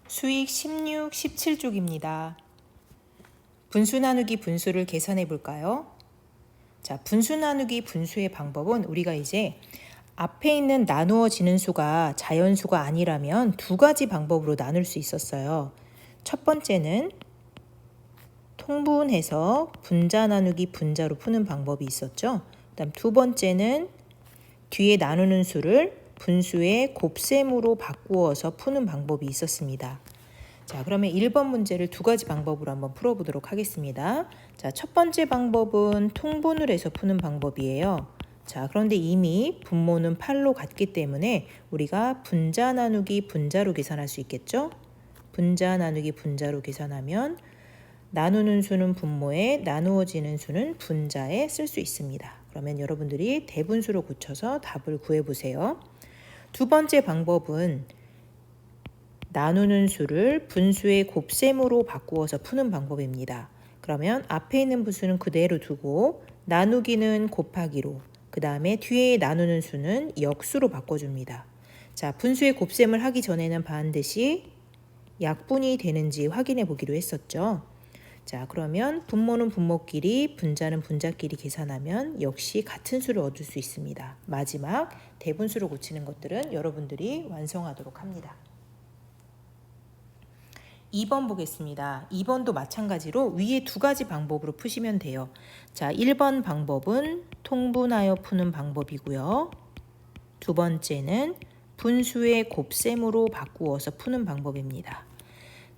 수익 16, 17쪽입니다. 분수 나누기 분수를 계산해 볼까요? 자, 분수 나누기 분수의 방법은 우리가 이제 앞에 있는 나누어지는 수가 자연수가 아니라면 두 가지 방법으로 나눌 수 있었어요. 첫 번째는 통분해서 분자 나누기 분자로 푸는 방법이 있었죠. 그다음 두 번째는 뒤에 나누는 수를 분수의 곱셈으로 바꾸어서 푸는 방법이 있었습니다. 자, 그러면 1번 문제를 두 가지 방법으로 한번 풀어보도록 하겠습니다. 자, 첫 번째 방법은 통분을 해서 푸는 방법이에요. 자, 그런데 이미 분모는 8로 같기 때문에 우리가 분자 나누기 분자로 계산할 수 있겠죠? 분자 나누기 분자로 계산하면 나누는 수는 분모에, 나누어지는 수는 분자에 쓸 수 있습니다. 그러면 여러분들이 대분수로 고쳐서 답을 구해보세요. 두 번째 방법은 나누는 수를 분수의 곱셈으로 바꾸어서 푸는 방법입니다. 그러면 앞에 있는 분수는 그대로 두고 나누기는 곱하기로, 그 다음에 뒤에 나누는 수는 역수로 바꿔줍니다. 자, 분수의 곱셈을 하기 전에는 반드시 약분이 되는지 확인해 보기로 했었죠. 자, 그러면 분모는 분모끼리, 분자는 분자끼리 계산하면 역시 같은 수를 얻을 수 있습니다. 마지막 대분수로 고치는 것들은 여러분들이 완성하도록 합니다. 2번 보겠습니다. 2번도 마찬가지로 위에 두 가지 방법으로 푸시면 돼요. 자, 1번 방법은 통분하여 푸는 방법이고요. 두 번째는 분수의 곱셈으로 바꾸어서 푸는 방법입니다.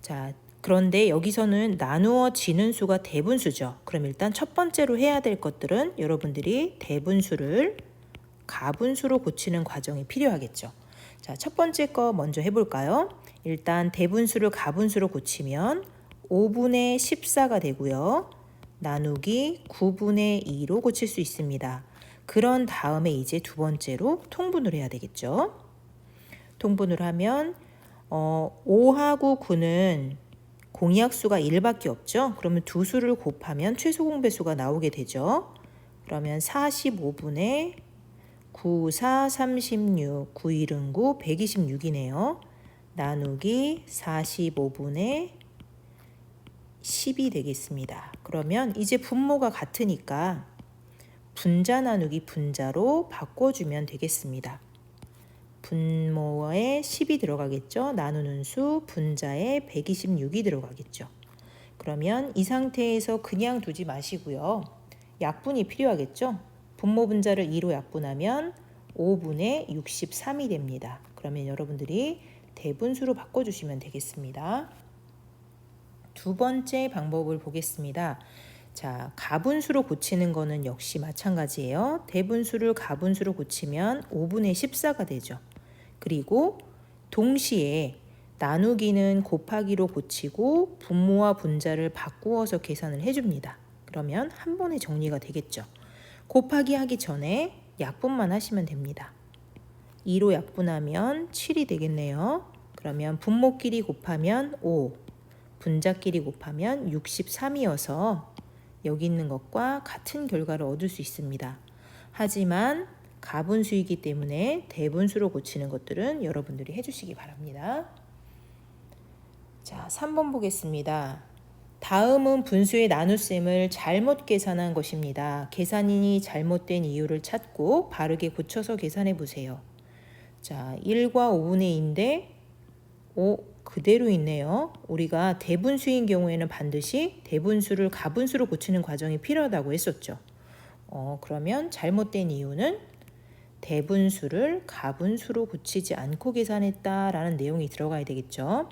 자, 그런데 여기서는 나누어지는 수가 대분수죠. 그럼 일단 첫 번째로 해야 될 것들은 여러분들이 대분수를 가분수로 고치는 과정이 필요하겠죠. 자, 첫 번째 거 먼저 해볼까요? 일단 대분수를 가분수로 고치면 5분의 14가 되고요. 나누기 9분의 2로 고칠 수 있습니다. 그런 다음에 이제 두 번째로 통분을 해야 되겠죠. 통분을 하면 5하고 9는 공약수가 1밖에 없죠. 그러면 두 수를 곱하면 최소 공배수가 나오게 되죠. 그러면 45분의 9, 4, 36, 9, 1은 9, 126이네요. 나누기 45분의 10이 되겠습니다. 그러면 이제 분모가 같으니까 분자 나누기 분자로 바꿔주면 되겠습니다. 분모에 10이 들어가겠죠. 나누는 수 분자에 126이 들어가겠죠. 그러면 이 상태에서 그냥 두지 마시고요. 약분이 필요하겠죠. 분모 분자를 2로 약분하면 5분의 63이 됩니다. 그러면 여러분들이 대분수로 바꿔주시면 되겠습니다. 두 번째 방법을 보겠습니다. 자, 가분수로 고치는 거는 역시 마찬가지예요. 대분수를 가분수로 고치면 5분의 14가 되죠. 그리고 동시에 나누기는 곱하기로 고치고 분모와 분자를 바꾸어서 계산을 해줍니다. 그러면 한 번에 정리가 되겠죠. 곱하기 하기 전에 약분만 하시면 됩니다. 2로 약분하면 7이 되겠네요. 그러면 분모끼리 곱하면 5, 분자끼리 곱하면 63이어서 여기 있는 것과 같은 결과를 얻을 수 있습니다. 하지만 가분수이기 때문에 대분수로 고치는 것들은 여러분들이 해주시기 바랍니다. 자, 3번 보겠습니다. 다음은 분수의 나눗셈을 잘못 계산한 것입니다. 계산이 잘못된 이유를 찾고 바르게 고쳐서 계산해 보세요. 자, 1과 5분의 2인데 그대로 있네요. 우리가 대분수인 경우에는 반드시 대분수를 가분수로 고치는 과정이 필요하다고 했었죠. 그러면 잘못된 이유는 대분수를 가분수로 고치지 않고 계산했다라는 내용이 들어가야 되겠죠.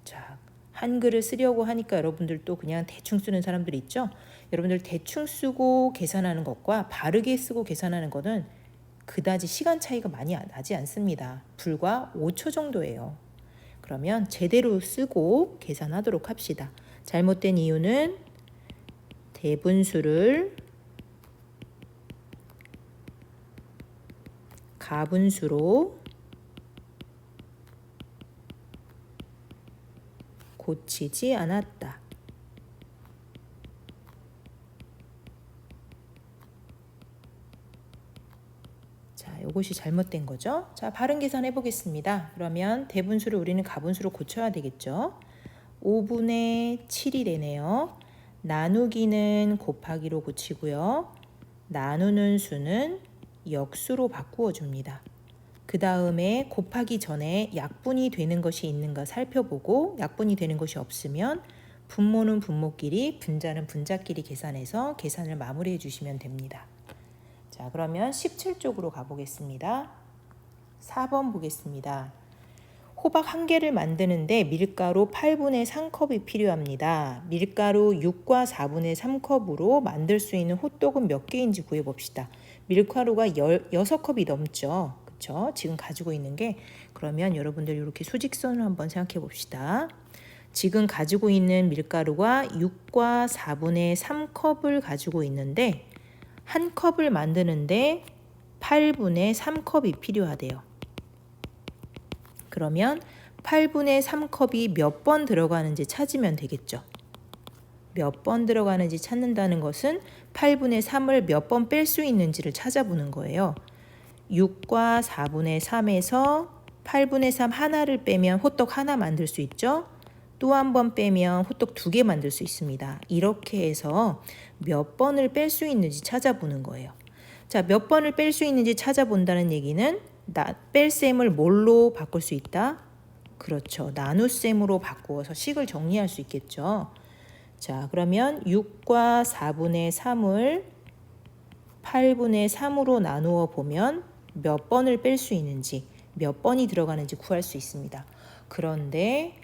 자, 한글을 쓰려고 하니까 여러분들 또 그냥 대충 쓰는 사람들이 있죠. 여러분들 대충 쓰고 계산하는 것과 바르게 쓰고 계산하는 것은 그다지 시간 차이가 많이 나지 않습니다. 불과 5초 정도예요. 그러면 제대로 쓰고 계산하도록 합시다. 잘못된 이유는 대분수를 가분수로 고치지 않았다. 자, 요것이 잘못된 거죠. 자, 바른 계산해 보겠습니다. 그러면 대분수를 우리는 가분수로 고쳐야 되겠죠. 5분의 7이 되네요. 나누기는 곱하기로 고치고요. 나누는 수는 역수로 바꾸어 줍니다. 그 다음에 곱하기 전에 약분이 되는 것이 있는가 살펴보고 약분이 되는 것이 없으면 분모는 분모끼리, 분자는 분자끼리 계산해서 계산을 마무리해 주시면 됩니다. 자, 그러면 17쪽으로 가보겠습니다. 4번 보겠습니다. 호박 1개를 만드는데 밀가루 8분의 3컵이 필요합니다. 밀가루 6과 4분의 3컵으로 만들 수 있는 호떡은 몇 개인지 구해봅시다. 밀가루가 6컵이 넘죠. 그렇죠? 지금 가지고 있는 게. 그러면 여러분들 이렇게 수직선을 한번 생각해 봅시다. 지금 가지고 있는 밀가루가 6과 4분의 3컵을 가지고 있는데 한 컵을 만드는데 8분의 3컵이 필요하대요. 그러면 8분의 3컵이 몇 번 들어가는지 찾으면 되겠죠. 몇 번 들어가는지 찾는다는 것은 8분의 3을 몇 번 뺄 수 있는지를 찾아보는 거예요. 6과 4분의 3에서 8분의 3 하나를 빼면 호떡 하나 만들 수 있죠. 또 한 번 빼면 호떡 2개 만들 수 있습니다. 이렇게 해서 몇 번을 뺄 수 있는지 찾아보는 거예요. 자, 몇 번을 뺄 수 있는지 찾아본다는 얘기는 뺄셈을 뭘로 바꿀 수 있다? 그렇죠. 나눗셈으로 바꾸어서 식을 정리할 수 있겠죠. 자, 그러면 6과 4분의 3을 8분의 3으로 나누어 보면 몇 번을 뺄 수 있는지, 몇 번이 들어가는지 구할 수 있습니다. 그런데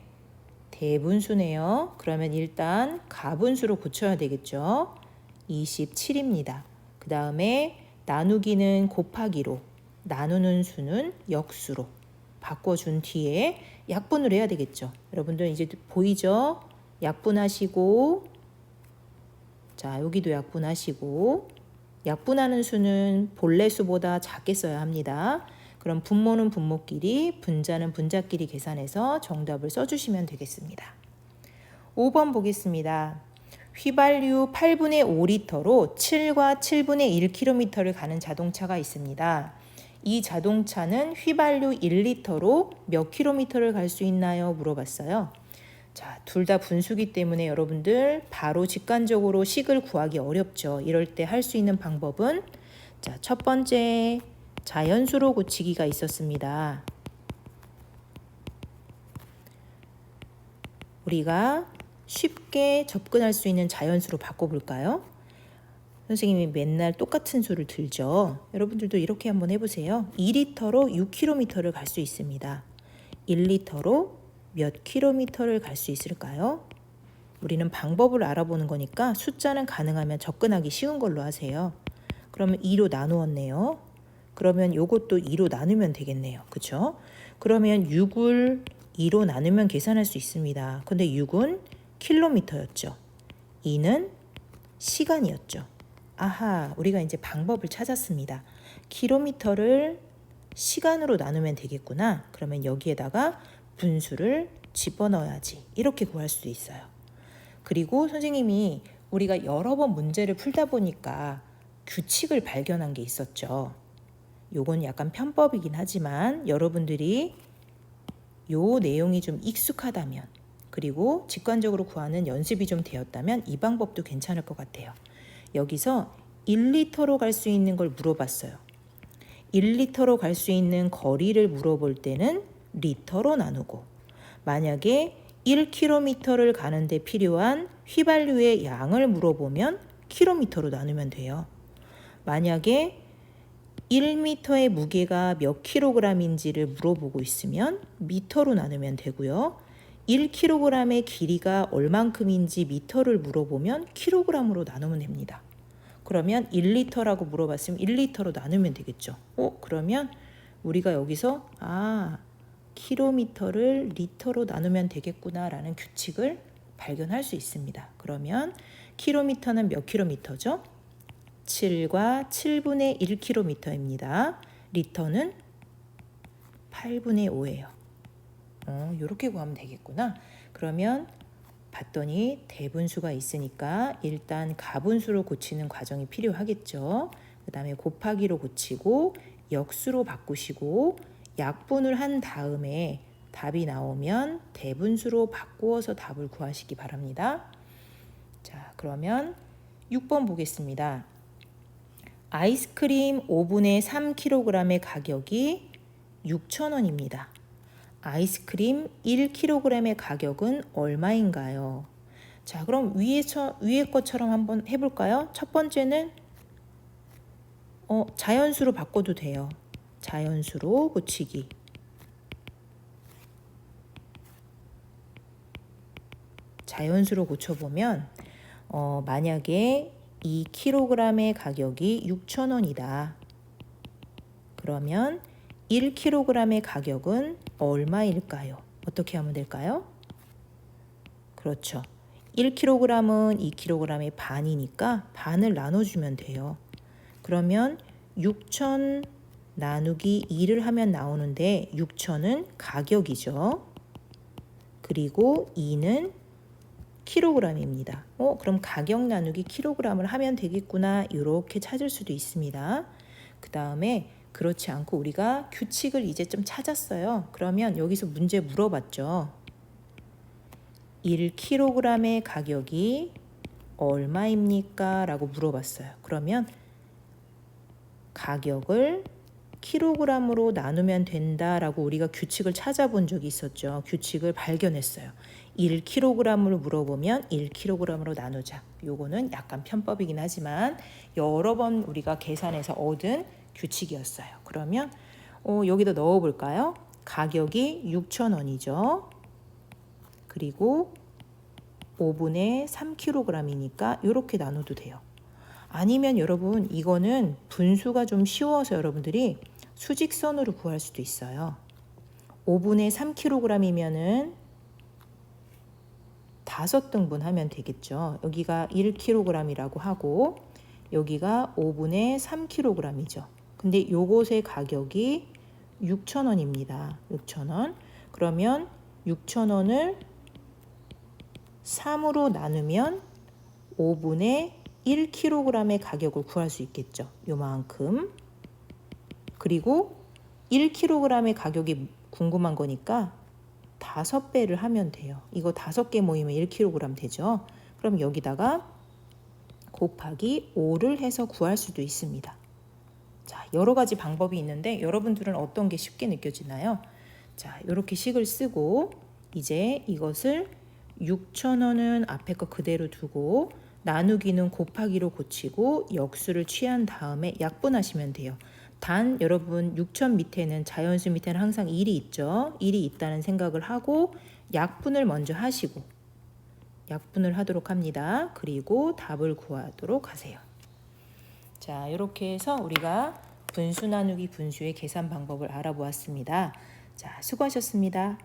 대분수네요. 그러면 일단 가분수로 고쳐야 되겠죠. 27입니다. 그 다음에 나누기는 곱하기로, 나누는 수는 역수로 바꿔준 뒤에 약분을 해야 되겠죠. 여러분들 이제 보이죠? 약분하시고, 자, 여기도 약분하시고, 약분하는 수는 본래 수보다 작게 써야 합니다. 그럼 분모는 분모끼리, 분자는 분자끼리 계산해서 정답을 써주시면 되겠습니다. 5번 보겠습니다. 휘발유 8분의 5리터로 7과 7분의 1km를 가는 자동차가 있습니다. 이 자동차는 휘발유 1리터로 몇 킬로미터를 갈 수 있나요? 물어봤어요. 자, 둘 다 분수기 때문에 여러분들 바로 직관적으로 식을 구하기 어렵죠. 이럴 때 할 수 있는 방법은 자, 첫 번째 자연수로 고치기가 있었습니다. 우리가 쉽게 접근할 수 있는 자연수로 바꿔볼까요? 선생님이 맨날 똑같은 수를 들죠. 여러분들도 이렇게 한번 해보세요. 2리터로 6km를 갈 수 있습니다. 1리터로 몇 킬로미터를 갈 수 있을까요? 우리는 방법을 알아보는 거니까 숫자는 가능하면 접근하기 쉬운 걸로 하세요. 그러면 2로 나누었네요. 그러면 요것도 2로 나누면 되겠네요. 그쵸? 그러면 6을 2로 나누면 계산할 수 있습니다. 근데 6은 킬로미터였죠. 2는 시간이었죠. 아하, 우리가 이제 방법을 찾았습니다. 킬로미터를 시간으로 나누면 되겠구나. 그러면 여기에다가 분수를 집어넣어야지. 이렇게 구할 수도 있어요. 그리고 선생님이 우리가 여러 번 문제를 풀다 보니까 규칙을 발견한 게 있었죠. 요건 약간 편법이긴 하지만 여러분들이 요 내용이 좀 익숙하다면 그리고 직관적으로 구하는 연습이 좀 되었다면 이 방법도 괜찮을 것 같아요. 여기서 1리터로 갈 수 있는 걸 물어봤어요. 1리터로 갈 수 있는 거리를 물어볼 때는 리터로 나누고 만약에 1km를 가는데 필요한 휘발유의 양을 물어보면 킬로미터로 나누면 돼요. 만약에 1m의 무게가 몇 킬로그램인지를 물어보고 있으면 미터로 나누면 되고요. 1kg의 길이가 얼만큼인지 미터를 물어보면 킬로그램으로 나누면 됩니다. 그러면 1리터라고 물어봤으면 1리터로 나누면 되겠죠. 그러면 우리가 여기서 킬로미터를 리터로 나누면 되겠구나라는 규칙을 발견할 수 있습니다. 그러면 킬로미터는 몇 킬로미터죠? 7과 7분의 1km입니다. 리터는 8분의 5예요. 이렇게 구하면 되겠구나. 그러면 봤더니 대분수가 있으니까 일단 가분수로 고치는 과정이 필요하겠죠. 그 다음에 곱하기로 고치고 역수로 바꾸시고 약분을 한 다음에 답이 나오면 대분수로 바꾸어서 답을 구하시기 바랍니다. 자, 그러면 6번 보겠습니다. 아이스크림 5분의 3kg의 가격이 6,000원입니다. 아이스크림 1kg의 가격은 얼마인가요? 자, 그럼 위에 것처럼 한번 해볼까요? 첫 번째는 자연수로 바꿔도 돼요. 자연수로 고치기. 자연수로 고쳐보면 만약에 2kg의 가격이 6,000원이다. 그러면 1kg의 가격은 얼마일까요? 어떻게 하면 될까요? 그렇죠. 1kg은 2kg의 반이니까 반을 나눠주면 돼요. 그러면 6,000 나누기 2를 하면 나오는데 6,000은 가격이죠. 그리고 2는 킬로그램입니다. 그럼 가격 나누기 킬로그램을 하면 되겠구나. 이렇게 찾을 수도 있습니다. 그 다음에 그렇지 않고 우리가 규칙을 이제 좀 찾았어요. 그러면 여기서 문제 물어봤죠. 1kg의 가격이 얼마입니까? 라고 물어봤어요. 그러면 가격을 킬로그램으로 나누면 된다라고 우리가 규칙을 찾아본 적이 있었죠. 규칙을 발견했어요. 1kg을 물어보면 1kg으로 나누자. 요거는 약간 편법이긴 하지만 여러 번 우리가 계산해서 얻은 규칙이었어요. 그러면 여기다 넣어볼까요? 가격이 6,000원이죠. 그리고 5분의 3kg이니까 이렇게 나눠도 돼요. 아니면 여러분 이거는 분수가 좀 쉬워서 여러분들이 수직선으로 구할 수도 있어요. 5분의 3kg이면은 5등분 하면 되겠죠. 여기가 1kg이라고 하고 여기가 5분의 3kg이죠. 근데 요것의 가격이 6,000원입니다. 6,000원. 그러면 6,000원을 3으로 나누면 5분의 1kg의 가격을 구할 수 있겠죠. 요만큼. 그리고 1kg의 가격이 궁금한 거니까 5배를 하면 돼요. 이거 5개 모이면 1kg 되죠. 그럼 여기다가 곱하기 5를 해서 구할 수도 있습니다. 자, 여러 가지 방법이 있는데 여러분들은 어떤 게 쉽게 느껴지나요? 자, 이렇게 식을 쓰고 이제 이것을 6,000원은 앞에 거 그대로 두고 나누기는 곱하기로 고치고 역수를 취한 다음에 약분하시면 돼요. 단 여러분 6,000 밑에는 자연수 밑에는 항상 1이 있죠. 1이 있다는 생각을 하고 약분을 먼저 하시고 약분을 하도록 합니다. 그리고 답을 구하도록 하세요. 자, 이렇게 해서 우리가 분수 나누기 분수의 계산 방법을 알아보았습니다. 자, 수고하셨습니다.